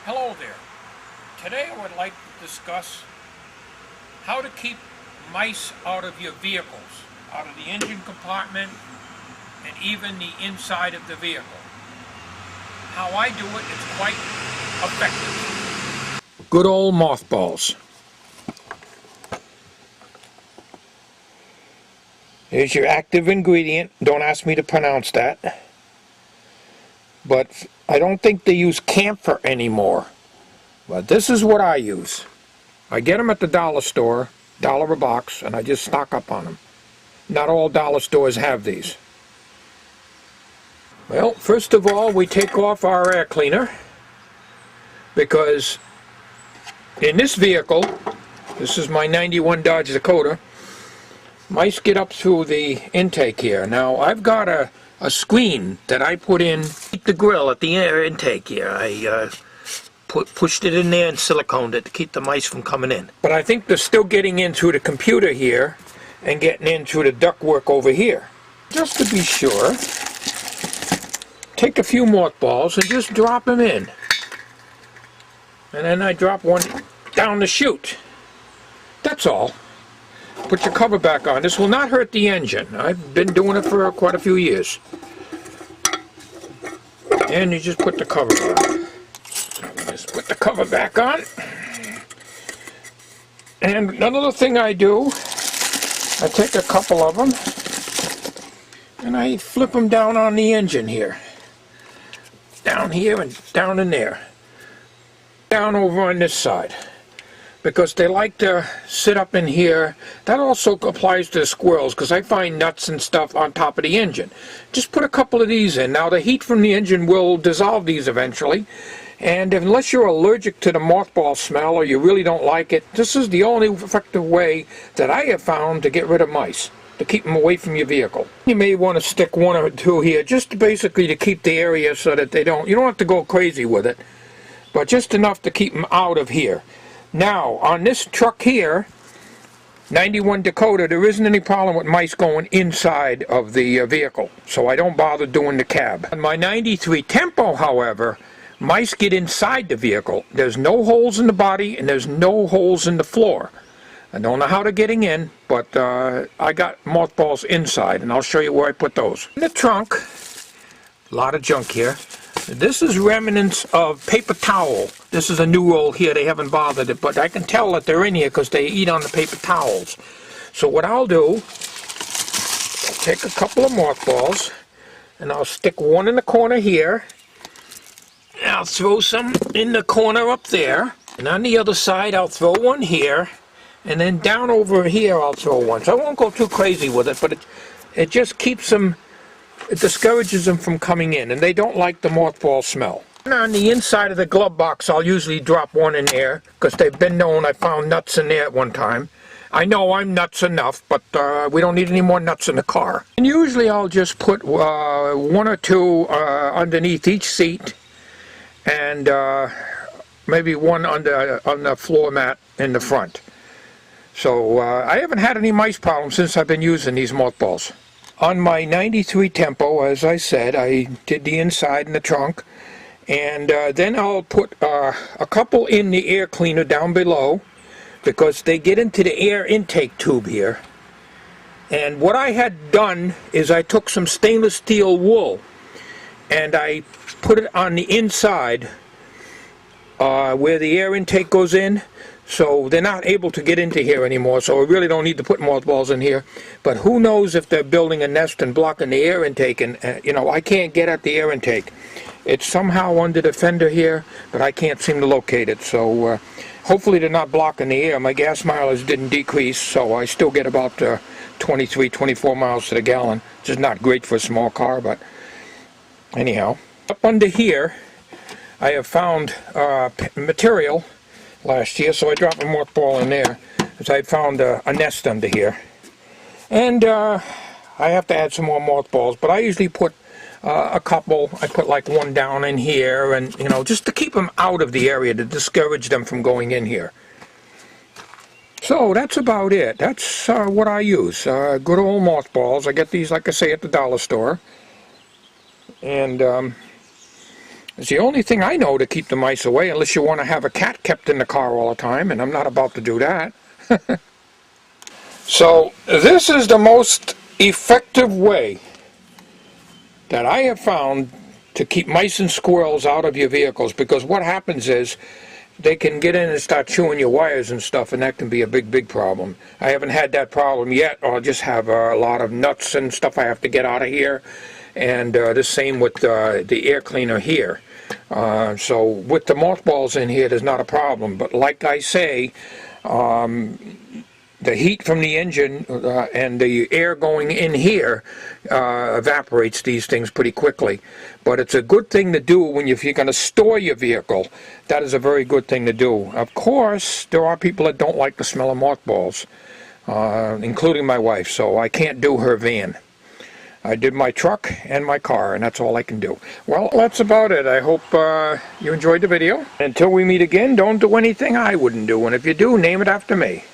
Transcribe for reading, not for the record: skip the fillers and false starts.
Hello there. Today I would like to discuss how to keep mice out of your vehicles, out of the engine compartment and even the inside of the vehicle. How I do it is quite effective. Good old mothballs. Here's your active ingredient. Don't ask me to pronounce that. But I don't think they use camphor anymore. But this is what I use. I get them at the dollar store, $1 a box, and I just stock up on them. Not all dollar stores have these. Well, first of all, we take off our air cleaner, because in this vehicle, this is my 91 Dodge Dakota, mice get up through the intake here. Now, I've got a screen that I put in the grill at the air intake here. I pushed it in there and siliconed it to keep the mice from coming in. But I think they're still getting in through the computer here and getting in through the ductwork over here. Just to be sure, take a few mothballs and just drop them in. And then I drop one down the chute. That's all. Put your cover back on. This will not hurt the engine. I've been doing it for quite a few years. And you just put the cover on. Just put the cover back on. And another thing I do, I take a couple of them and I flip them down on the engine here. Down here and down in there. Down over on this side. Because they like to sit up in here. That also applies to the squirrels, because I find nuts and stuff on top of the engine. Just put a couple of these in. Now the heat from the engine will dissolve these eventually, and unless you're allergic to the mothball smell or you really don't like it, this is the only effective way that I have found to get rid of mice, to keep them away from your vehicle. You may want to stick one or two here, just basically to keep the area so that you don't have to go crazy with it, but just enough to keep them out of here. Now, on this truck here, 91 Dakota, there isn't any problem with mice going inside of the vehicle, so I don't bother doing the cab. On my 93 Tempo, however, mice get inside the vehicle. There's no holes in the body and there's no holes in the floor. I don't know how they're getting in, but I got mothballs inside, and I'll show you where I put those. In the trunk, a lot of junk here. This is remnants of paper towel. This is a new roll here. They haven't bothered it, but I can tell that they're in here because they eat on the paper towels. So what I'll do, I'll take a couple of mothballs, and I'll stick one in the corner here. And I'll throw some in the corner up there. And on the other side, I'll throw one here. And then down over here, I'll throw one. So I won't go too crazy with it, but it just keeps them... It discourages them from coming in, and they don't like the mothball smell. And on the inside of the glove box, I'll usually drop one in there, because they've been known I found nuts in there at one time. I know I'm nuts enough, but we don't need any more nuts in the car. And usually I'll just put one or two underneath each seat, and maybe one on the floor mat in the front. So I haven't had any mice problems since I've been using these mothballs. On my 93 Tempo, as I said, I did the inside in the trunk, and then I'll put a couple in the air cleaner down below, because they get into the air intake tube here. And what I had done is I took some stainless steel wool and I put it on the inside where the air intake goes in. So they're not able to get into here anymore, so we really don't need to put mothballs in here. But who knows if they're building a nest and blocking the air intake, and I can't get at the air intake. It's somehow under the fender here, but I can't seem to locate it. So hopefully they're not blocking the air. My gas mileage didn't decrease, so I still get about 23, 24 miles to the gallon, which is not great for a small car, but anyhow. Up under here, I have found material last year, so I dropped a mothball in there, as I found a nest under here. And I have to add some more mothballs, but I usually put a couple. I put like one down in here, and just to keep them out of the area, to discourage them from going in here. So that's about it. That's what I use. Good old mothballs. I get these, like I say, at the dollar store. And It's the only thing I know to keep the mice away, unless you want to have a cat kept in the car all the time, and I'm not about to do that. So this is the most effective way that I have found to keep mice and squirrels out of your vehicles, because what happens is they can get in and start chewing your wires and stuff, and that can be a big problem. I haven't had that problem yet. I'll just have a lot of nuts and stuff I have to get out of here, and the same with the air cleaner here. So with the mothballs in here, there's not a problem, but like I say, the heat from the engine and the air going in here evaporates these things pretty quickly. But it's a good thing to do when if you're going to store your vehicle. That is a very good thing to do. Of course, there are people that don't like the smell of mothballs, including my wife, so I can't do her van. I did my truck and my car, and that's all I can do. Well, that's about it. I hope you enjoyed the video. Until we meet again, don't do anything I wouldn't do, and if you do, name it after me.